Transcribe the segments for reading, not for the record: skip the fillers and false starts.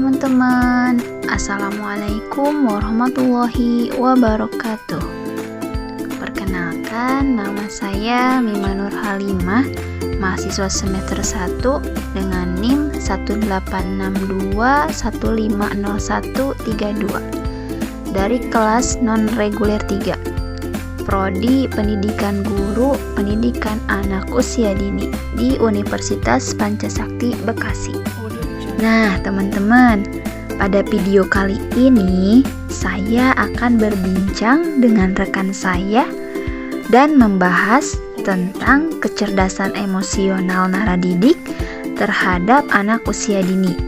teman-teman, Assalamualaikum warahmatullahi wabarakatuh. Perkenalkan, nama saya Mima Nur Halimah, mahasiswa semester 1 dengan NIM 1862150132 dari kelas non-reguler 3, Prodi Pendidikan Guru Pendidikan Anak Usia Dini di Universitas Pancasakti Bekasi. Nah, teman-teman, pada video kali ini saya akan berbincang dengan rekan saya dan membahas tentang kecerdasan emosional naradidik terhadap anak usia dini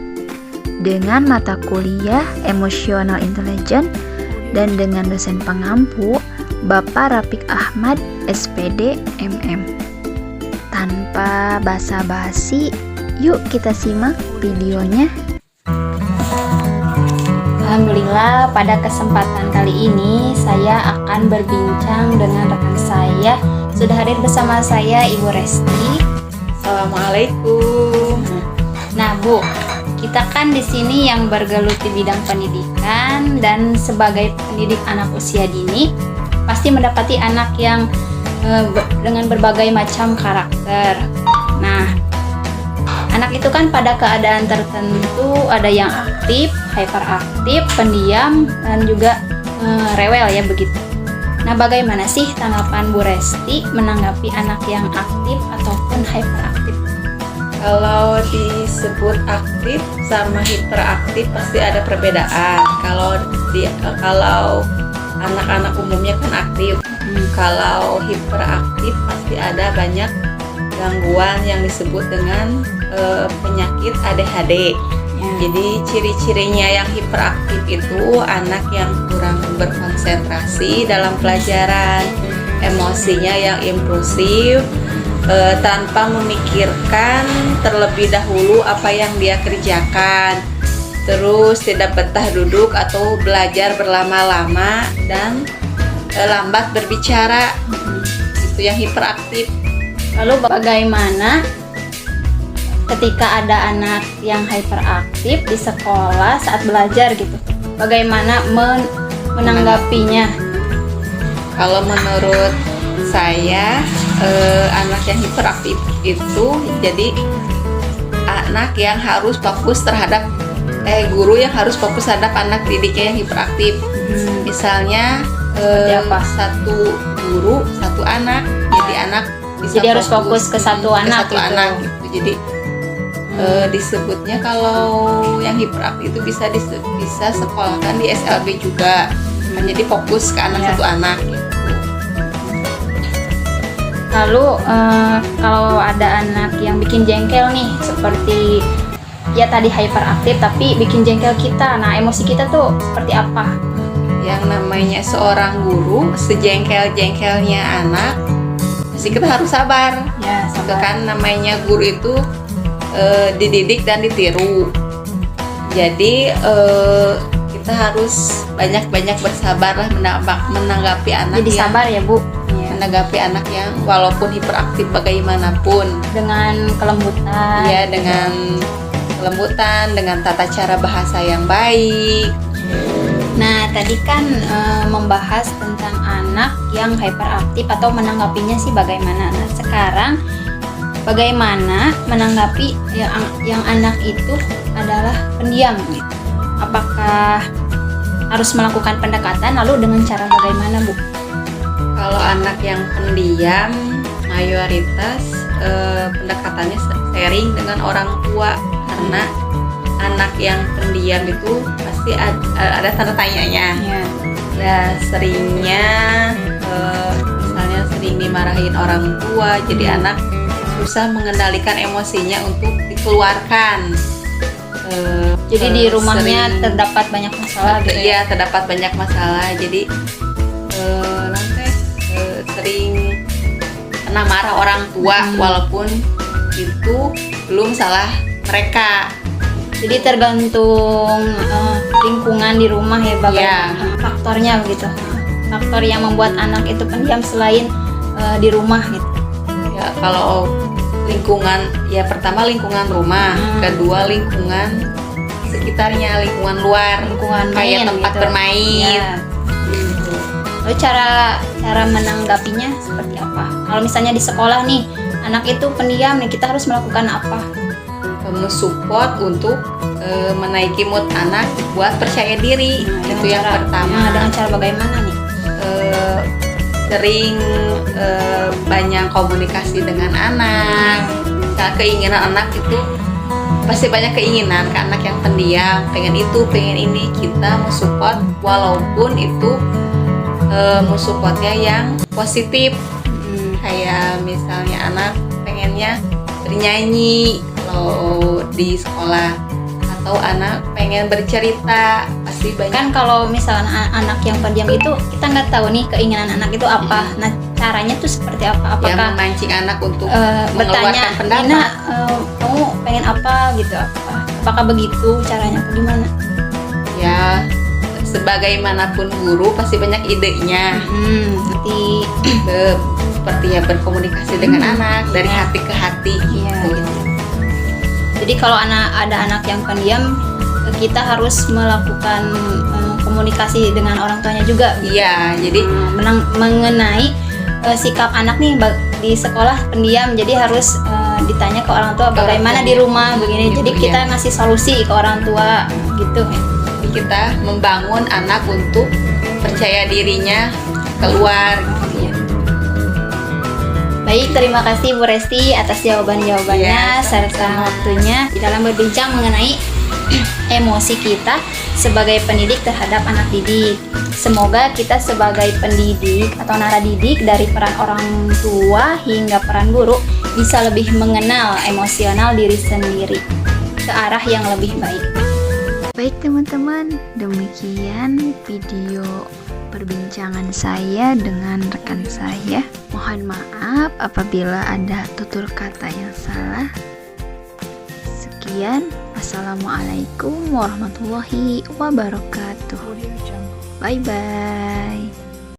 dengan mata kuliah Emotional Intelligence dan dengan dosen pengampu Bapak Rafiq Ahmad, SPD, MM. Tanpa basa-basi, yuk kita simak videonya. Alhamdulillah, pada kesempatan kali ini saya akan berbincang dengan rekan saya. Sudah hadir bersama saya Ibu Resti. Assalamualaikum. Nah, Bu, kita kan di sini yang bergelut di bidang pendidikan dan sebagai pendidik anak usia dini pasti mendapati anak yang dengan berbagai macam karakter. Nah, anak itu kan pada keadaan tertentu ada yang aktif, hyperaktif, pendiam, dan juga rewel ya begitu. Nah, bagaimana sih tanggapan Bu Resti menanggapi anak yang aktif ataupun hyperaktif? Kalau disebut aktif sama hiperaktif pasti ada perbedaan. Kalau anak-anak umumnya kan aktif. Kalau hiperaktif pasti ada banyak gangguan yang disebut dengan penyakit ADHD. Jadi ciri-cirinya yang hiperaktif itu anak yang kurang berkonsentrasi dalam pelajaran, emosinya yang impulsif, tanpa memikirkan terlebih dahulu apa yang dia kerjakan, terus tidak betah duduk atau belajar berlama-lama, dan lambat berbicara. Itu yang hiperaktif. Lalu bagaimana ketika ada anak yang hyperaktif di sekolah saat belajar gitu? Bagaimana menanggapinya? Kalau menurut saya, anak yang hiperaktif itu jadi anak yang harus fokus terhadap guru yang harus fokus terhadap anak didiknya yang hiperaktif. Misalnya satu guru satu anak, jadi anak bisa jadi harus fokus ke satu anak gitu. Jadi disebutnya kalau yang hiperaktif itu bisa sekolahkan di SLB juga. Jadi fokus ke anak satu anak gitu. Lalu kalau ada anak yang bikin jengkel nih, seperti ya tadi hyperaktif tapi bikin jengkel kita, nah emosi kita tuh seperti apa? Yang namanya seorang guru, sejengkel-jengkelnya anak, pasti kita harus sabar. Ya, sabar. Kan namanya guru itu dididik dan ditiru. Jadi kita harus banyak-banyak bersabar lah menanggapi anak. Jadi sabar ya, Bu. Menanggapi anak yang walaupun hiperaktif bagaimanapun, dengan kelembutan. Ya, dengan kelembutan, dengan tata cara bahasa yang baik. Nah, tadi kan membahas tentang anak yang hyperaktif atau menanggapinya sih bagaimana. Nah, sekarang bagaimana menanggapi yang anak itu adalah pendiam gitu? Apakah harus melakukan pendekatan, lalu dengan cara bagaimana, Bu? Kalau anak yang pendiam, mayoritas pendekatannya sharing dengan orang tua, karena anak yang pendiam itu pasti ada tanda tanyanya. Nah, seringnya misalnya sering dimarahin orang tua, jadi anak susah mengendalikan emosinya untuk dikeluarkan. Jadi di rumahnya terdapat banyak masalah gitu ya? Iya, terdapat banyak masalah. Jadi sering kena marah orang tua, walaupun itu belum salah mereka. Jadi tergantung lingkungan di rumah ya, bagaimana faktornya begitu. Faktor yang membuat anak itu pendiam selain di rumah gitu. Ya, kalau lingkungan, ya pertama lingkungan rumah, kedua lingkungan sekitarnya, lingkungan luar, lingkungan kayak main tempat gitu. bermain. Ya. Lalu cara menanggapinya seperti apa? Kalau misalnya di sekolah nih, anak itu pendiam nih, kita harus melakukan apa? Mensupport untuk menaiki mood anak buat percaya diri. Nah, Itu yang pertama. Dengan cara bagaimana nih? Sering banyak komunikasi dengan anak. Nah, keinginan anak itu pasti banyak keinginan ke anak yang pendiam, pengen itu, pengen ini, kita mensupport walaupun itu mensupportnya yang positif. Kayak misalnya anak pengennya bernyanyi kalau di sekolah, atau anak pengen bercerita, pasti banyak. Kan kalau misalnya anak yang pendiam itu kita nggak tahu nih keinginan anak itu apa. Nah, caranya tuh seperti apa? Yang Apakah memancing anak untuk bertanya, mengeluarkan pendapat? Nina, kamu pengen apa gitu? Apakah begitu caranya? Atau gimana? Ya, sebagaimanapun guru pasti banyak idenya. Nanti Seperti ya berkomunikasi dengan anak dari hati ke hati. Iya, gitu. gitu. Jadi kalau ada anak yang pendiam, kita harus melakukan komunikasi dengan orang tuanya juga. Iya, jadi Mengenai sikap anak nih di sekolah pendiam, jadi harus ditanya ke orang tua bagaimana di rumah begini. Gitu, Jadi kita ngasih solusi ke orang tua gitu. kita membangun anak untuk percaya dirinya keluar. Gitu ya. Baik, terima kasih Bu Resti atas jawaban-jawabannya Ya, serta waktunya di dalam berbincang mengenai emosi kita sebagai pendidik terhadap anak didik. Semoga kita sebagai pendidik atau naradidik dari peran orang tua hingga peran guru bisa lebih mengenal emosional diri sendiri ke arah yang lebih baik. Baik teman-teman, demikian video perbincangan saya dengan rekan saya. Mohon maaf apabila ada tutur kata yang salah. Sekian, assalamualaikum warahmatullahi wabarakatuh. Bye bye.